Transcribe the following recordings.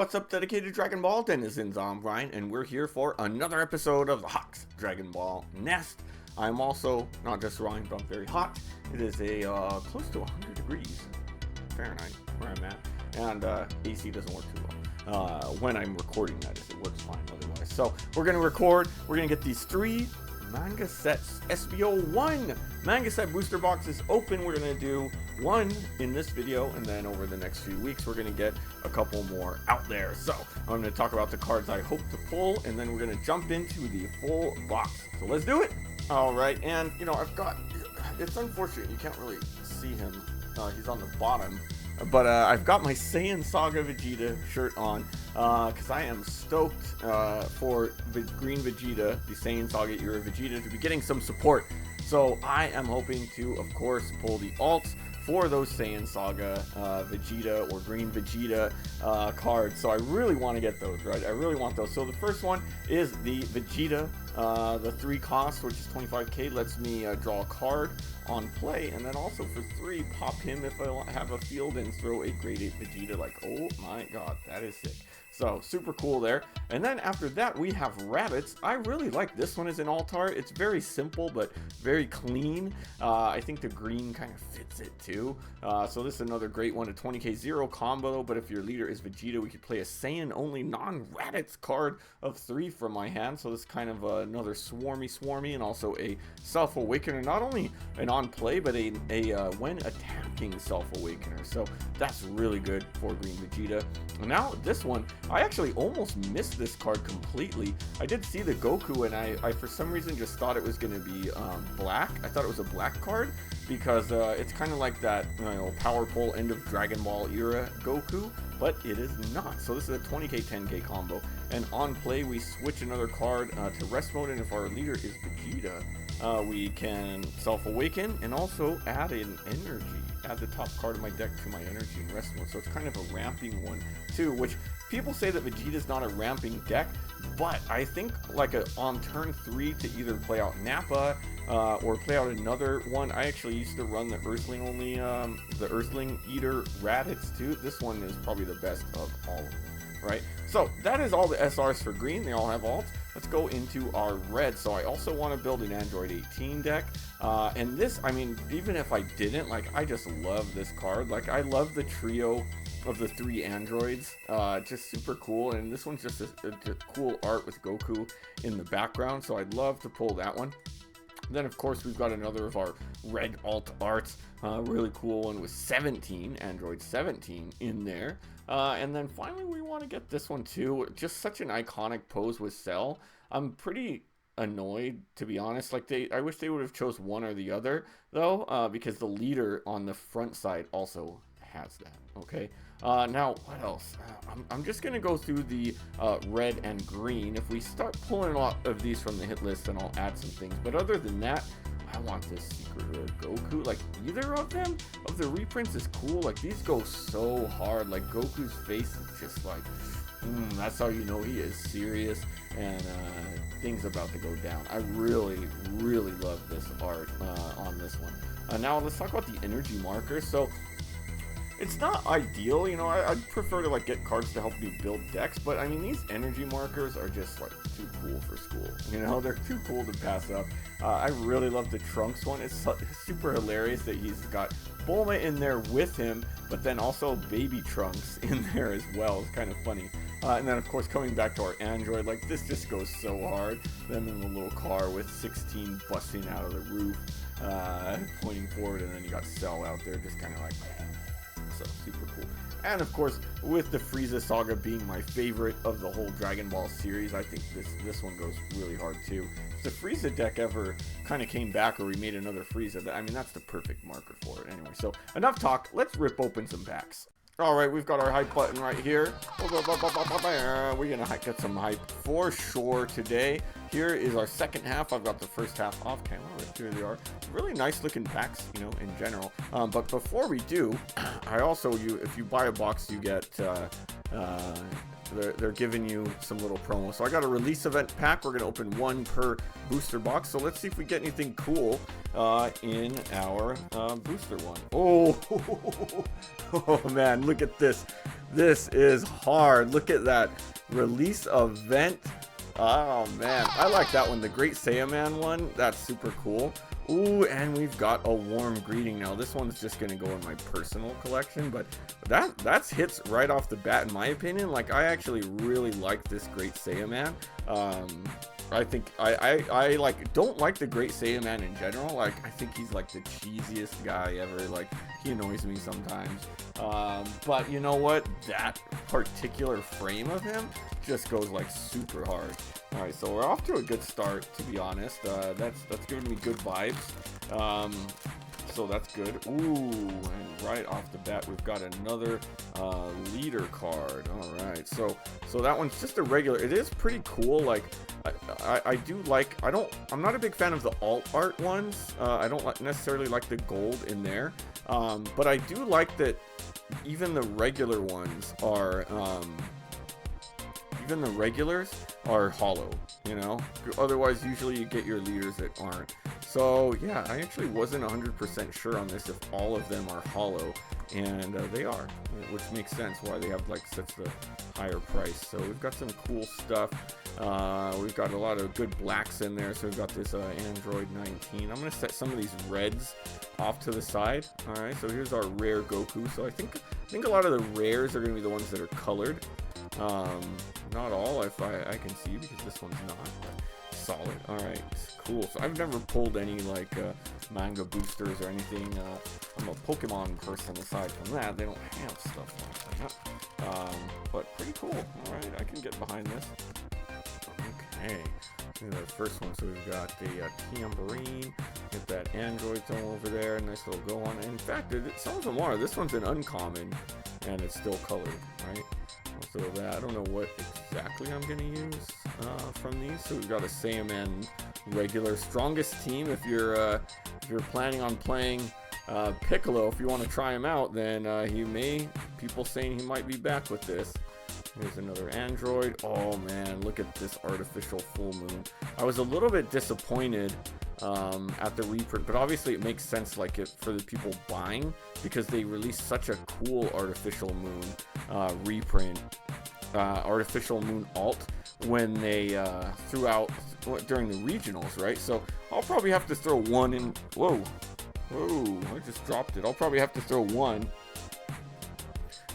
What's up, dedicated Dragon Ball denizens? I'm Brian, and we're here for another episode of the Hawks Dragon Ball Nest. I'm also not just Ryan, but I'm very hot. It is a close to 100 degrees Fahrenheit where I'm at, and AC doesn't work too well when I'm recording. That is, it works fine otherwise. So we're gonna record. We're gonna get these 3 manga sets, SB01 Manga Set booster boxes open. We're going to do one in this video, and then over the next few weeks we're going to get a couple more out there. So I'm going to talk about the cards I hope to pull, and then we're going to jump into the full box. So let's do it. Alright, and you know, it's unfortunate you can't really see him. He's on the bottom. But I've got my Saiyan Saga Vegeta shirt on because I am stoked for the Green Vegeta, the Saiyan Saga era Vegeta, to be getting some support. So I am hoping to, of course, pull the alts for those Saiyan Saga Vegeta or Green Vegeta cards. So I really want to get those, right? I really want those. So the first one is the Vegeta. The 3 cost, which is 25k, lets me draw a card on play, and then also for 3, pop him if I have a field and throw a grade 8 Vegeta. Like, oh my god, that is sick. So super cool there. And then after that we have rabbits. I really like this one as an alt art. It's very simple but very clean. I think the green kind of fits it too. So this is another great one, a 20k 0 combo. But if your leader is Vegeta, we could play a Saiyan only non-rabbits card of 3 from my hand. So this is kind of another swarmy, and also a self-awakener. Not only an on play, but a when attacking self-awakener. So that's really good for Green Vegeta. And now this one, I actually almost missed this card completely. I did see the Goku, and I for some reason just thought it was going to be black. I thought it was a black card because it's kind of like that, you know, power pole end of Dragon Ball era Goku, but it is not. So this is a 20k 10k combo, and on play we switch another card to rest mode, and if our leader is Vegeta, we can self-awaken and also add an energy. Add the top card of my deck to my energy in rest mode. So it's kind of a ramping one too, which people say that Vegeta's not a ramping deck, but I think like on turn 3 to either play out Nappa or play out another one. I actually used to run the Earthling only, the Earthling Eater Raditz too. This one is probably the best of all of them, right? So that is all the SRs for green. They all have alts. Let's go into our red. So I also want to build an Android 18 deck. And this, I mean, even if I didn't, like, I just love this card. Like, I love the trio of the 3 androids. Just super cool. And this one's just a cool art with Goku in the background. So I'd love to pull that one. Then, of course, we've got another of our red alt arts. Really cool one with 17, Android 17 in there. And then finally, we want to get this one too. Just such an iconic pose with Cell. I'm pretty annoyed, to be honest. Like, I wish they would have chose one or the other, though, because the leader on the front side also has that. Okay. Now, what else? I'm just going to go through the red and green. If we start pulling a lot of these from the hit list, then I'll add some things. But other than that, I want this Secret Rare Goku. Like, either of them, of the reprints, is cool. Like, these go so hard. Like, Goku's face is just like, that's how you know he is serious, and things about to go down. I really love this art on this one. Now, let's talk about the energy markers. So, it's not ideal, you know, I'd prefer to like get cards to help me build decks, but I mean, these energy markers are just like too cool for school, you know, they're too cool to pass up. I really love the Trunks one. It's super hilarious that he's got Bulma in there with him, but then also Baby Trunks in there as well. It's kind of funny. And then, of course, coming back to our Android, like, this just goes so hard. Them in the little car with 16 busting out of the roof, pointing forward, and then you got Cell out there just kind of like, so super cool. And of course, with the Frieza Saga being my favorite of the whole Dragon Ball series, I think this one goes really hard too. If the Frieza deck ever kind of came back, or we made another Frieza, I mean, that's the perfect marker for it. Anyway, so enough talk. Let's rip open some packs. Alright, we've got our hype button right here. We're gonna get some hype for sure today. Here is our second half. I've got the first half off camera. Here they are. Really nice looking packs, you know, in general. But before we do, I also, if you buy a box, you get they're giving you some little promo. So I got a release event pack. We're gonna open 1 per booster box. So let's see if we get anything cool in our booster one. Oh, oh man, look at this. This is hard. Look at that. Release event. Oh man, I like that one. The Great Saiyaman one. That's super cool. Ooh, and we've got a warm greeting now. This one's just gonna go in my personal collection, but that's hits right off the bat in my opinion. Like, I actually really like this Great Saiyaman. I think I like don't like the Great Saiyaman in general. Like, I think he's like the cheesiest guy ever. Like, he annoys me sometimes. But you know what? That particular frame of him just goes like super hard. All right, so we're off to a good start, to be honest. That's giving me good vibes. So that's good. Ooh, and right off the bat, we've got another leader card. All right, so that one's just a regular. It is pretty cool. Like, I do like. I'm not a big fan of the alt art ones. I don't necessarily like the gold in there. But I do like that even the regular ones are. Even the regulars are hollow, you know? Otherwise, usually you get your leaders that aren't. So, yeah, I actually wasn't 100% sure on this if all of them are hollow, and they are, which makes sense why they have, like, such a higher price. So we've got some cool stuff. We've got a lot of good blacks in there. So we've got this Android 19. I'm going to set some of these reds off to the side. All right, so here's our rare Goku. So I think a lot of the rares are going to be the ones that are colored. Not all, if I can see, because this one's not, but solid. All right, cool. So I've never pulled any like manga boosters or anything. I'm a Pokemon person. Aside from that, they don't have stuff like that. But pretty cool. All right, I can get behind this. Okay, the first one. So we've got the tambourine. Get that Android thing over there. Nice little go on. In fact, some of them are. This one's an uncommon, and it's still colored, right? So that, I don't know what exactly I'm gonna use from these. So we've got a Saiyaman regular strongest team. If you're planning on playing Piccolo, if you want to try him out, then people saying he might be back with this. Here's another Android. Oh man, look at this artificial full moon. I was a little bit disappointed at the reprint, but obviously it makes sense, like, for the people buying, because they released such a cool artificial moon reprint, artificial moon alt, when they threw out during the regionals, right? So I'll probably have to throw one in. Whoa, I just dropped it. I'll probably have to throw one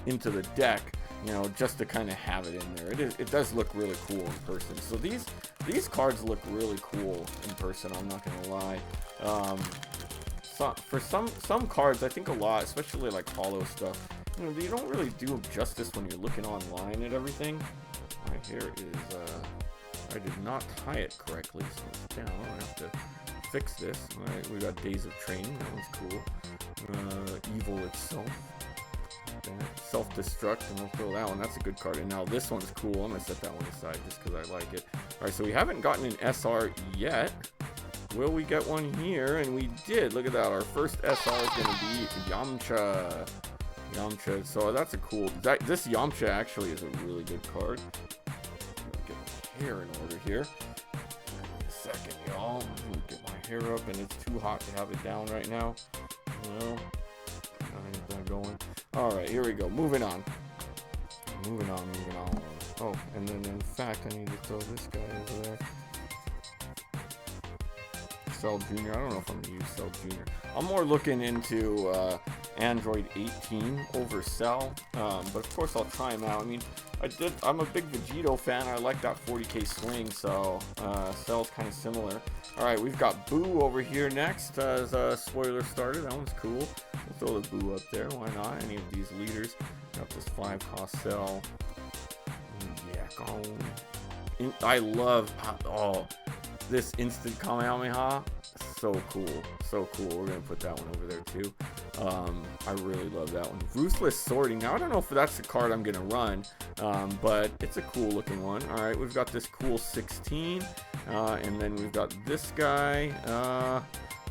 into the deck, you know, just to kind of have it in there. It does look really cool in person. So these cards look really cool in person, I'm not gonna lie. For some cards, I think a lot, especially like hollow stuff, you know, they don't really do them justice when you're looking online at everything. Right, here is I did not tie it correctly, so it's down. I have to fix this. All right, we got Days of Training. That one's cool. Evil itself. Self-destruct, and we'll throw that one. That's a good card. And now this one's cool. I'm gonna set that one aside just because I like it. All right, so we haven't gotten an SR yet. Will we get one here? And we did. Look at that. Our first SR is gonna be Yamcha. So that's a cool. This Yamcha actually is a really good card. Get my hair in order here. Give me a second, y'all. Get my hair up, and it's too hot to have it down right now. Well, I ain't going. All right, here we go. Moving on. Oh, and then in fact, I need to throw this guy over there. Cell Jr. I don't know if I'm gonna use Cell Jr. I'm more looking into Android 18 over Cell, but of course I'll try him out. I mean, I'm a big Vegito fan. I like that 40k swing, so Cell's kind of similar. All right, we've got Boo over here next as a spoiler starter. That one's cool. We'll throw the Boo up there. Why not? Any of these leaders. Got this 5-cost Cell. Yeah, I love this instant Kamehameha. So cool. We're gonna put that one over there too. I really love that one. Ruthless Sorting. Now I don't know if that's the card I'm gonna run, but it's a cool looking one. All right, we've got this cool 16, and then we've got this guy.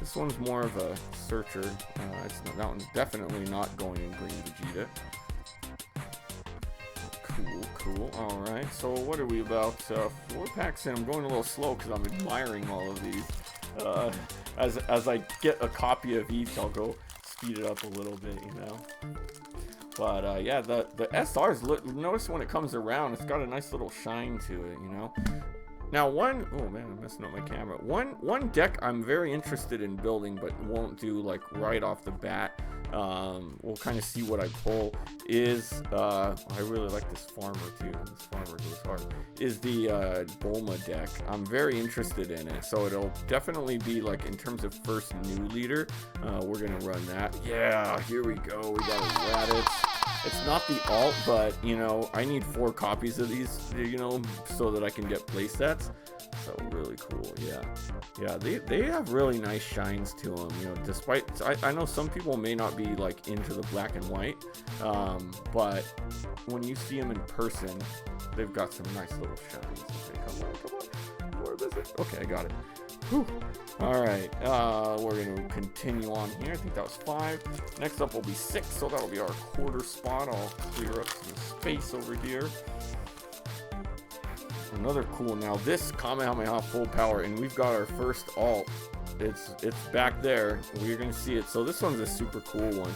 This one's more of a searcher. That one's definitely not going in green Vegeta. Cool. All right, so what are we about 4 packs in? I'm going a little slow because I'm admiring all of these. As I get a copy of each, I'll go speed it up a little bit, you know. But yeah, the SRs, notice when it comes around, it's got a nice little shine to it, you know. Now oh man, I'm messing up my camera. One deck I'm very interested in building, but won't do like right off the bat. We'll kind of see what I pull. Is I really like this farmer too. This farmer goes hard. Is the Bulma deck. I'm very interested in it, so it'll definitely be like in terms of first new leader. We're gonna run that. Yeah, here we go. We got a Raditz. It's not the alt, but, you know, I need 4 copies of these, you know, so that I can get play sets. So really cool, yeah. Yeah, they have really nice shines to them, you know, despite, I know some people may not be, like, into the black and white, but when you see them in person, they've got some nice little shines. Okay, come on. Where is it? Okay, I got it. Whew. Alright, we're going to continue on here. I think that was 5. Next up will be 6, so that'll be our quarter spot. I'll clear up some space over here. Another cool, now this Kamehameha full power, and we've got our first alt. It's back there. We're going to see it. So this one's a super cool one.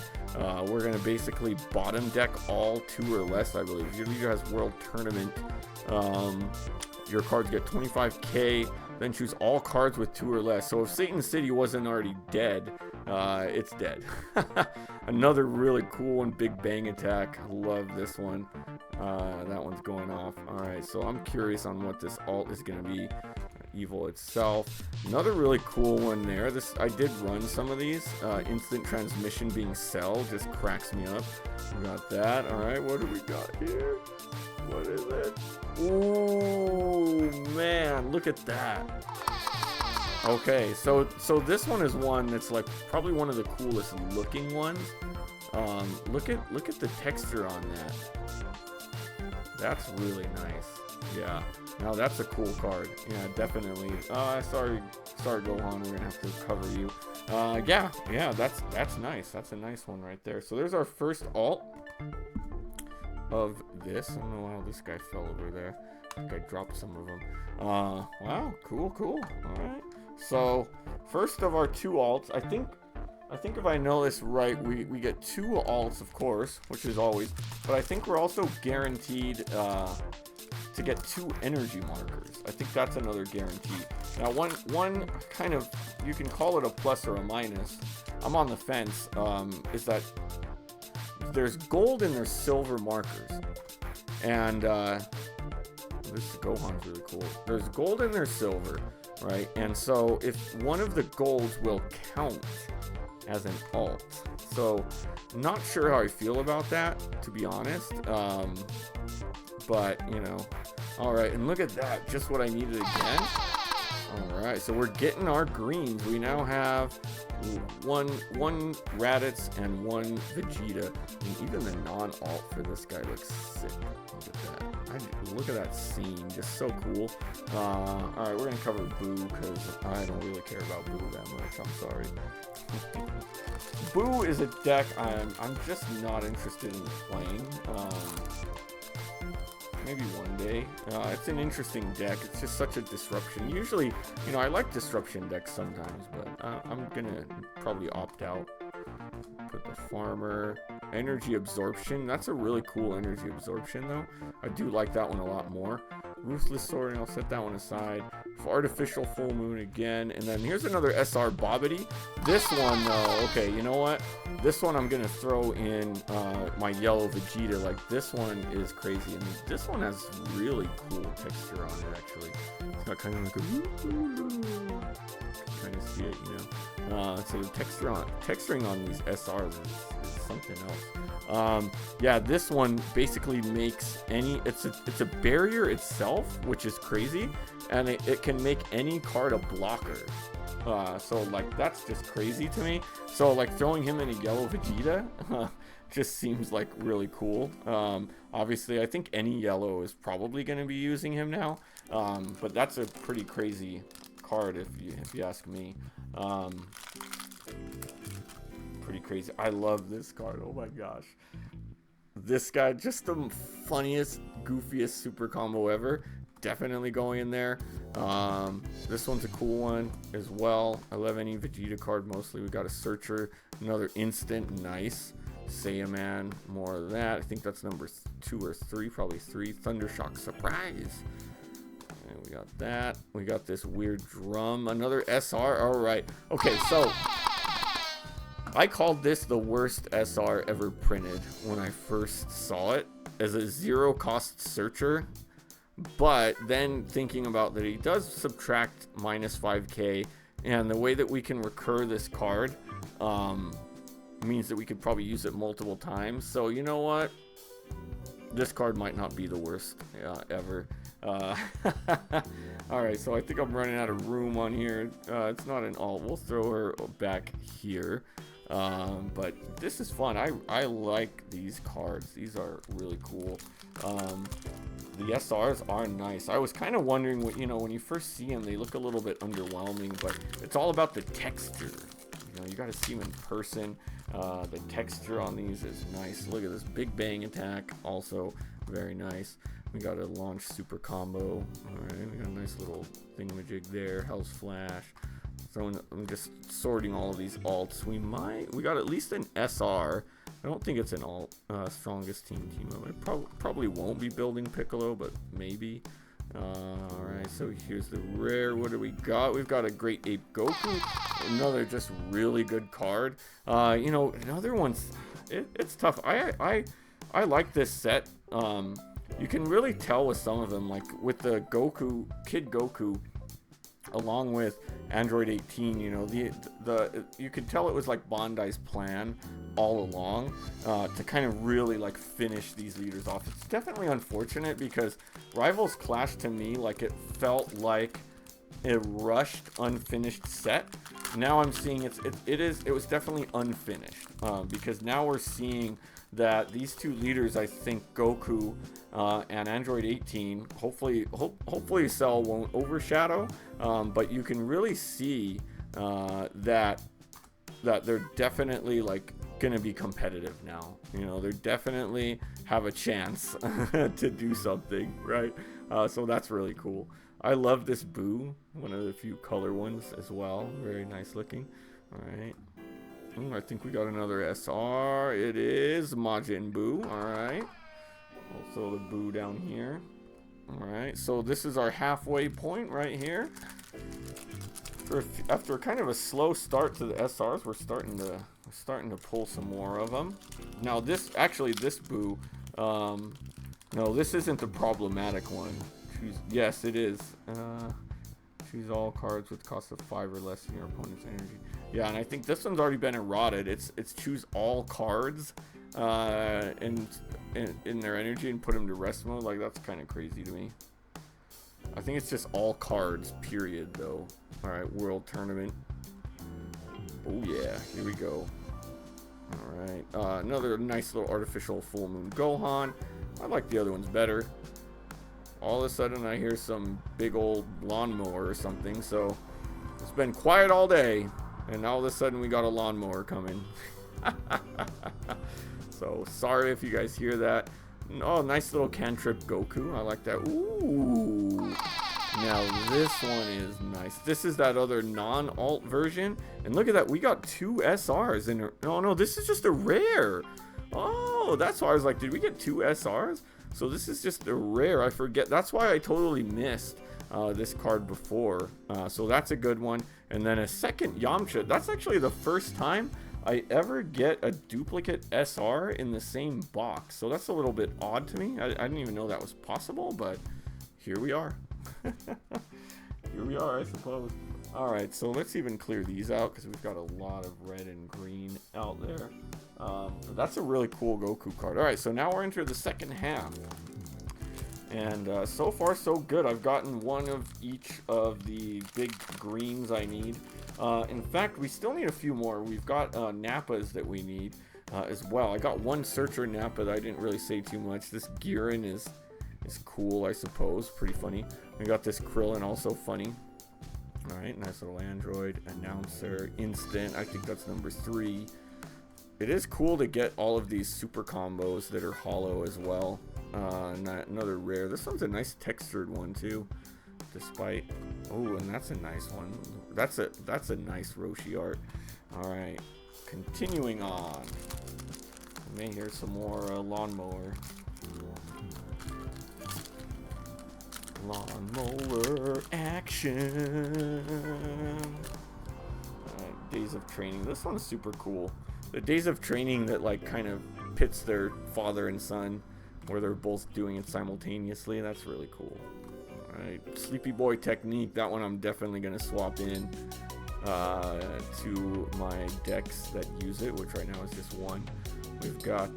We're going to basically bottom deck all 2 or less, I believe. Your leader has World Tournament. Your cards get 25k. Then choose all cards with 2 or less. So if Satan City wasn't already dead, it's dead. Another really cool one, Big Bang Attack. Love this one. That one's going off. Alright, so I'm curious on what this alt is going to be. Evil itself. Another really cool one there. I did run some of these. Instant transmission being Cell just cracks me up. We got that. Alright, what do we got here? What is it? Ooh, man, look at that. Okay, so this one is one that's like probably one of the coolest looking ones. Look at the texture on that. That's really nice. Yeah. Now that's a cool card. Yeah, definitely. Sorry Gohan, we're gonna have to cover you. Yeah, that's nice. That's a nice one right there. So there's our first alt of this. I don't know how this guy fell over there. I think I dropped some of them. Wow, cool. Alright. So first of our 2 alts, I think if I know this right, we get 2 alts, of course, which is always, but I think we're also guaranteed to get 2 energy markers. I think that's another guarantee. Now one kind of, you can call it a plus or a minus, I'm on the fence, is that there's gold and there's silver markers. And this Gohan's really cool. There's gold and there's silver, right? And so if one of the golds will count as an alt. So not sure how I feel about that, to be honest. But, you know, all right. And look at that, just what I needed again. All right, so we're getting our greens. We now have one Raditz and 1 Vegeta. And even the non-alt for this guy looks sick. Look at that. Look at that scene, just so cool. All right, we're gonna cover Boo because I don't really care about Boo that much. I'm sorry. Boo is a deck I'm just not interested in playing. Maybe one day. It's an interesting deck. It's just such a disruption. Usually, you know, I like disruption decks sometimes, but I'm gonna probably opt out. Put the farmer. Energy absorption. That's a really cool energy absorption, though. I do like that one a lot more. Ruthless sorting. I'll set that one aside. Artificial full moon again. And then here's another SR Bobbity. This one, though, okay, you know what? This one I'm going to throw in my yellow Vegeta. Like, this one is crazy. And this one has really cool texture on it, actually. It's got kind of like a... Kind of see it, you know. So the texturing on these SRs is something else. Yeah, this one basically makes any... It's a barrier itself, which is crazy. And it can make any card a blocker. So like that's just crazy to me. So like throwing him in a yellow Vegeta just seems like really cool. Obviously I think any yellow is probably going to be using him now. But that's a pretty crazy card if you ask me. Pretty crazy. I love this card. Oh my gosh. This guy, just the funniest, goofiest super combo ever. Definitely going in there. This one's a cool one as well. I love any Vegeta card mostly. We got a Searcher, another instant, nice. Saiyaman, more of that. I think that's number 2 or 3, probably 3. Thundershock Surprise. And we got that. We got this weird drum, another SR. All right. Okay, so I called this the worst SR ever printed when I first saw it as a 0 cost searcher. But then thinking about that, he does subtract minus 5k, and the way that we can recur this card means that we could probably use it multiple times. So you know what? This card might not be the worst ever. Alright, so I think I'm running out of room on here. It's not an alt. We'll throw her back here. But this is fun. I like these cards. These are really cool. The SRs are nice. I was kind of wondering what, you know, when you first see them, they look a little bit underwhelming, but it's all about the texture. You know, you got to see them in person. The texture on these is nice. Look at this big bang attack, also very nice. We got a launch super combo. All right, we got a nice little thingamajig there. Hell's Flash. So I'm just sorting all of these alts. We got at least an SR. I don't think it's an alt. Strongest team up. I probably won't be building Piccolo, but maybe. Alright, so here's the rare. What do we got? We've got a Great Ape Goku. Another just really good card. You know, another one's... It's tough. I like this set. You can really tell with some of them, like with the Goku, Kid Goku, along with Android 18, you know, you could tell it was like Bandai's plan all along to kind of really like finish these leaders off. It's definitely unfortunate because Rivals Clash to me, like, it felt like a rushed, unfinished set. Now I'm seeing it was definitely unfinished because now we're seeing that these two leaders, I think Goku and Android 18, hopefully Cell won't overshadow, but you can really see that they're definitely like gonna be competitive now. You know, they definitely have a chance to do something, right? So that's really cool. I love this Boo, one of the few color ones as well. Very nice looking. All right. I think we got another SR. It is Majin Buu. Alright. Also the Buu down here. Alright, so this is our halfway point right here. After kind of a slow start to the SRs, we're starting to pull some more of them. Now this Buu, no, this isn't the problematic one. Yes, it is. Choose all cards with cost of 5 or less in your opponent's energy. Yeah, and I think this one's already been eroded. It's choose all cards in their energy and put them to rest mode. Like, that's kind of crazy to me. I think it's just all cards, period, though. All right, World Tournament. Oh yeah, here we go. All right, another nice little artificial full moon Gohan. I like the other ones better. All of a sudden I hear some big old lawnmower or something, so it's been quiet all day, and all of a sudden we got a lawnmower coming. So sorry if you guys hear that. Oh, nice little cantrip Goku. I like that. Ooh. Now this one is nice. This is that other non-alt version, and look at that. We got 2 SRs in. Oh no, this is just a rare. Oh, that's why I was like, did we get 2 SRs? So this is just a rare. I forget. That's why I totally missed this card before. So that's a good one. And then a second Yamcha. That's actually the first time I ever get a duplicate SR in the same box. So that's a little bit odd to me. I didn't even know that was possible, but here we are. Here we are, I suppose. All right, so let's even clear these out because we've got a lot of red and green out there. That's a really cool Goku card. All right, so now we're into the second half. And so far, so good. I've gotten one of each of the big greens I need. In fact, we still need a few more. We've got Nappas that we need as well. I got one Searcher Nappa that I didn't really say too much. This Giran is cool, I suppose. Pretty funny. We got this Krillin, also funny. All right, nice little android. Announcer, Instant. I think that's number 3. It is cool to get all of these super combos that are hollow as well. Another rare. This one's a nice textured one too. Despite, oh, and that's a nice one. That's a nice Roshi art. All right, continuing on. You may hear some more lawnmower. Lawnmower action. Alright, Days of Training. This one's super cool. The Days of Training that like kind of pits their father and son, where they're both doing it simultaneously. That's really cool. Alright, Sleepy Boy Technique. That one I'm definitely gonna swap in to my decks that use it, which right now is just one. We've got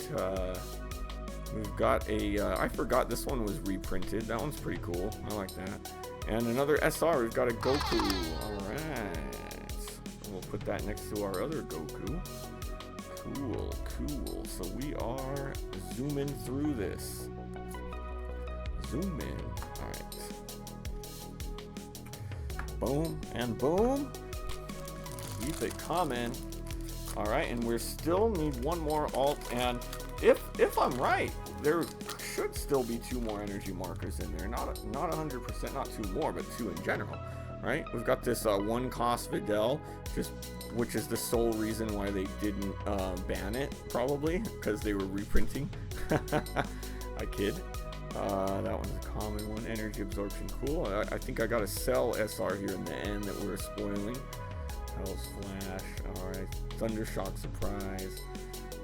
I forgot this one was reprinted. That one's pretty cool. I like that. And another SR. We've got a Goku. Alright. We'll put that next to our other Goku. Cool, cool. So we are zooming through this. Zoom in. Alright. Boom and boom. Keep it coming. Alright, and we still need one more alt, and if I'm right, there should still be 2 more energy markers in there. Not 100%, not 2 more, but 2 in general. Right? We've got this 1 cost Videl, which is the sole reason why they didn't ban it, probably, because they were reprinting. I kid. That one's a common one. Energy absorption, cool. I think I got a Cell SR here in the end that we're spoiling. Hell's Flash, alright. Thundershock Surprise.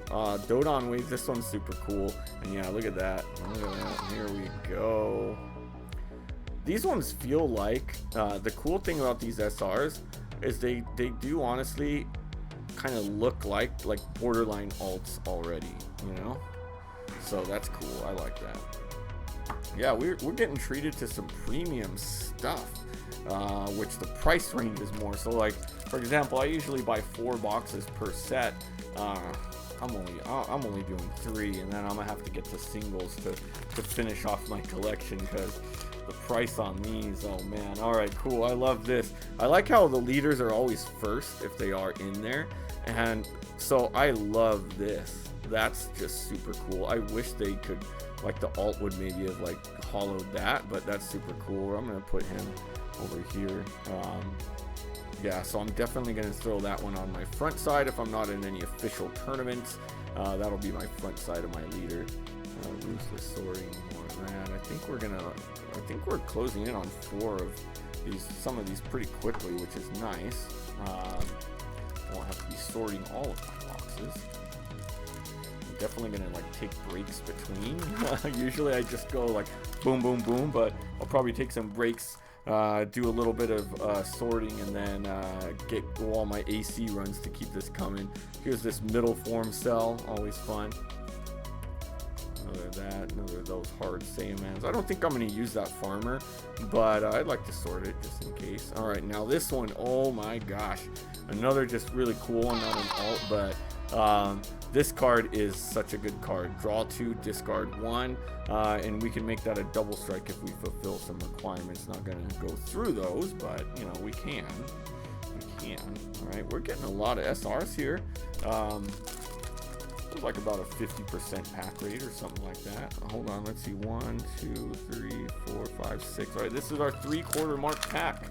Dodon Wave, this one's super cool. And yeah, look at that. Look at that. Here we go. These ones feel like, the cool thing about these SRs is they do honestly kind of look like borderline alts already, you know? So that's cool. I like that. Yeah, we're getting treated to some premium stuff, which the price range is more. So like, for example, I usually buy 4 boxes per set. I'm only doing 3, and then I'm gonna have to get the singles to finish off my collection, because the price on these, oh man. All right, cool. I love this. I like how the leaders are always first if they are in there, and so I love this. That's just super cool. I wish they could, like, the alt would maybe have like hollowed that, but that's super cool. I'm gonna put him over here. Yeah, so I'm definitely going to throw that one on my front side if I'm not in any official tournaments. That'll be my front side of my leader. Ruthless Sorting, more of that. I think we're closing in on 4 of these, some of these pretty quickly, which is nice. I won't have to be sorting all of my boxes. I'm definitely going to like take breaks between. Usually I just go like boom, boom, boom, but I'll probably take some breaks. Do a little bit of sorting, and then get all my AC runs to keep this coming. Here's this middle form cell, always fun. Another that, another of those hard Saiyamans. I don't think I'm going to use that farmer, but I'd like to sort it just in case. Alright, now this one, oh my gosh. Another just really cool one, not an alt, but this card is such a good card. Draw 2, discard 1, and we can make that a double strike if we fulfill some requirements. Not going to go through those, but you know, we can. We can. Alright, we're getting a lot of SRs here. Feels like about a 50% pack rate or something like that. Hold on, let's see. 1, 2, 3, 4, 5, 6. Alright, this is our 3/4 mark pack.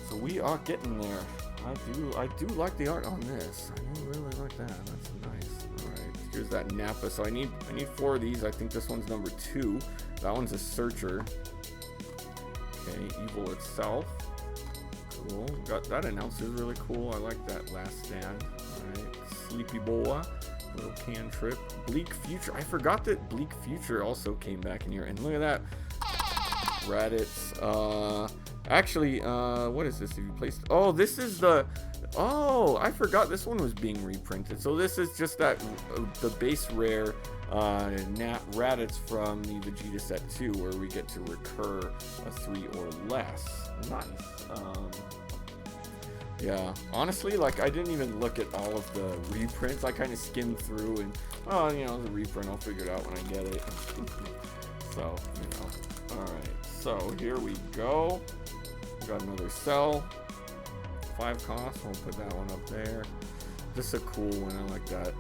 So we are getting there. I do like the art on this. I do really like that. That's nice. Alright, here's that Nappa. So I need 4 of these. I think this one's number 2. That one's a Searcher. Okay, Evil Itself. Cool. Got that announcer is really cool. I like that Last Stand. Alright, Sleepy Boa. Little cantrip. Bleak Future. I forgot that Bleak Future also came back in here. And look at that. Raditz. Actually, what is this? If you placed, oh, this is the, oh, I forgot this one was being reprinted. So this is just that the base rare Raditz from the Vegeta set 2, where we get to recur a 3 or less. Nice. Yeah, honestly, like, I didn't even look at all of the reprints. I kind of skimmed through, and oh, you know, the reprint, I'll figure it out when I get it. So, you know, all right. So here we go. Got another Cell, 5 cost. We'll put that one up there. This is a cool one. I like that.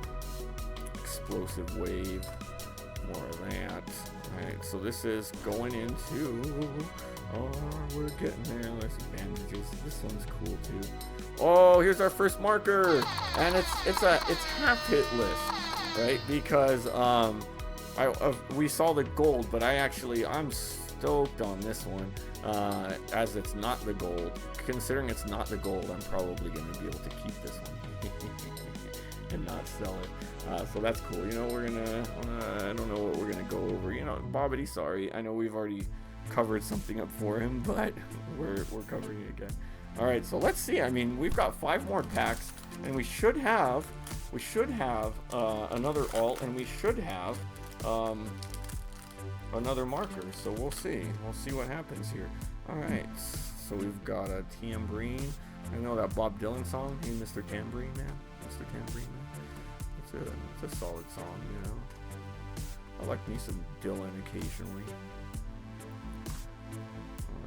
Explosive Wave. More of that. Alright, so this is going into... Oh, we're getting there. There's some bandages. This one's cool too. Oh, here's our first marker, and it's half hit list, right? Because we saw the gold, but I'm stoked on this one, as it's not the gold. Considering it's not the gold, I'm probably gonna be able to keep this one and not sell it. So that's cool. You know, we're gonna I don't know what we're gonna go over. You know, Bobbity, sorry. I know we've already covered something up for him, but we're covering it again. All right, so let's see. I mean, we've got 5 more packs, and we should have another alt, and we should have another marker. So we'll see. We'll see what happens here. All right. So we've got a Tambourine. I know that Bob Dylan song, hey, Mr. Tambourine Man, Mr. Tambourine Man. It's a solid song, you know. I like me some Dylan occasionally.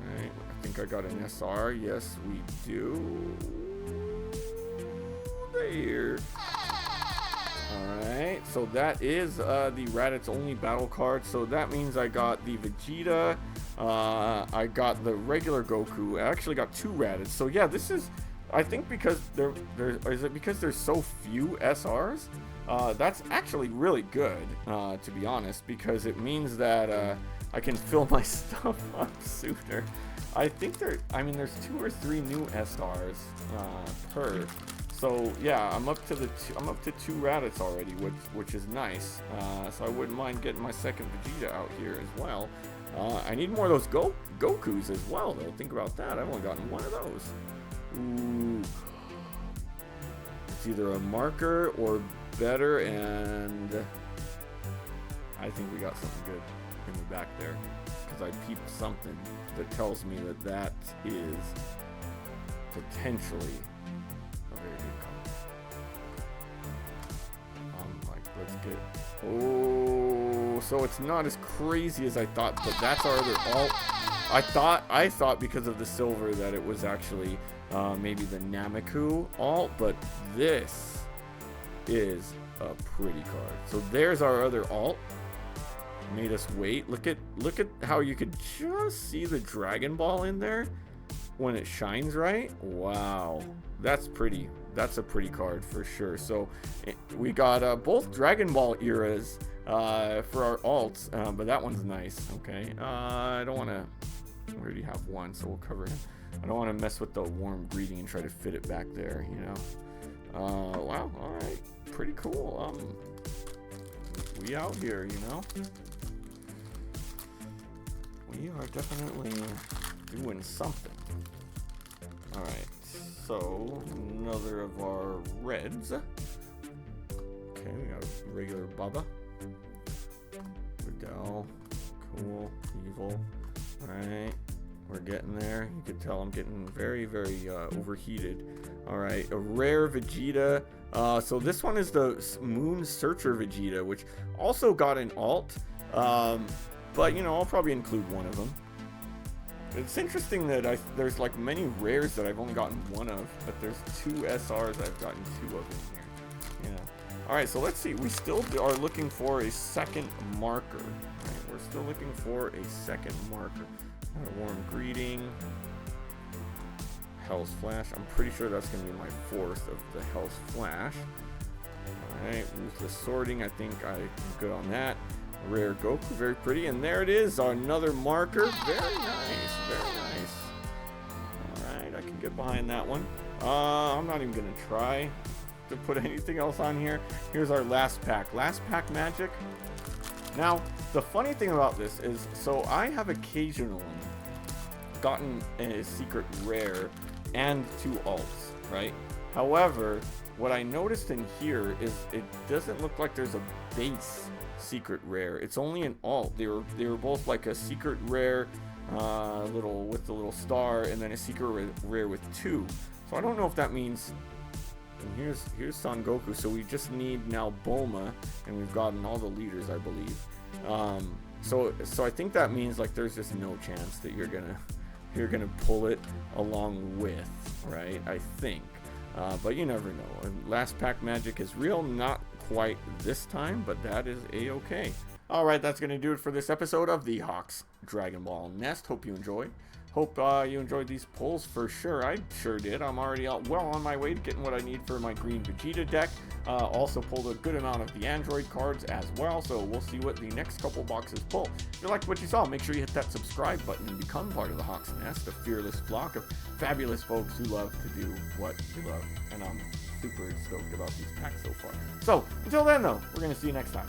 Alright, I think I got an SR. Yes, we do. There. Alright, so that is the Raditz only battle card. So that means I got the Vegeta. I got the regular Goku. I actually got 2 Raditz. So yeah, this is, I think because because there's so few SRs, that's actually really good, to be honest, because it means that I can fill my stuff up sooner. I think there's 2 or 3 new SRs per. So yeah, I'm up to 2 Raditz already, which is nice. So I wouldn't mind getting my second Vegeta out here as well. I need more of those Gokus as well, though. Think about that. I've only gotten 1 of those. Ooh. It's either a marker or better, and I think we got something good in the back there, because I peeped something that tells me that is potentially a very good card. Let's get... Oh, so it's not as crazy as I thought, but that's our other alt. I thought because of the silver that it was actually maybe the Nameku alt, but this is a pretty card. So there's our other alt. Made us wait. Look at how you could just see the Dragon Ball in there when it shines right. Wow, that's pretty. That's a pretty card for sure. So we got both Dragon Ball eras for our alts, but that one's nice. Okay, I don't want to. We already have one, so we'll cover him. I don't want to mess with the warm greeting and try to fit it back there, you know. Wow, all right, pretty cool. We out here, you know. We are definitely doing something. All right, so another of our reds. Okay, we got a regular Bubba. Vidal, cool, evil. All right, we're getting there. You can tell I'm getting very, very overheated. All right, a rare Vegeta. So this one is the Moon Searcher Vegeta, which also got an alt. But you know, I'll probably include one of them. It's interesting that there's like many rares that I've only gotten 1 of, but there's 2 SRs I've gotten 2 of in here. Yeah. All right, so let's see. We still are looking for a second marker. Right, we're still looking for a second marker. A warm greeting. Hell's Flash. I'm pretty sure that's going to be my 4th of the Hell's Flash. All right, Ruthless Sorting. I think I'm good on that. Rare Goku, very pretty, and there it is, another marker. Very nice, very nice. All right, I can get behind that one. I'm not even gonna try to put anything else on here. Here's our last pack magic. Now, the funny thing about this is, so I have occasionally gotten a secret rare and 2 alts, right? However, what I noticed in here is it doesn't look like there's a base secret rare. It's only an alt. They were both like a secret rare little with the little star, and then a secret rare with 2. So I don't know if that means. And here's Son Goku. So we just need now Bulma, and we've gotten all the leaders, I believe. So I think that means like there's just no chance that you're gonna pull it along with, right? I think. But you never know. And last pack magic is real, not quite this time, but that is a-okay. Alright, that's going to do it for this episode of the Hawks Dragon Ball Nest. Hope you enjoyed. Hope you enjoyed these pulls for sure. I sure did. I'm already well on my way to getting what I need for my Green Vegeta deck. Also pulled a good amount of the Android cards as well, so we'll see what the next couple boxes pull. If you liked what you saw, make sure you hit that subscribe button and become part of the Hawks Nest, a fearless flock of fabulous folks who love to do what you love. And I'm super stoked about these packs so far. So, until then though, we're going to see you next time.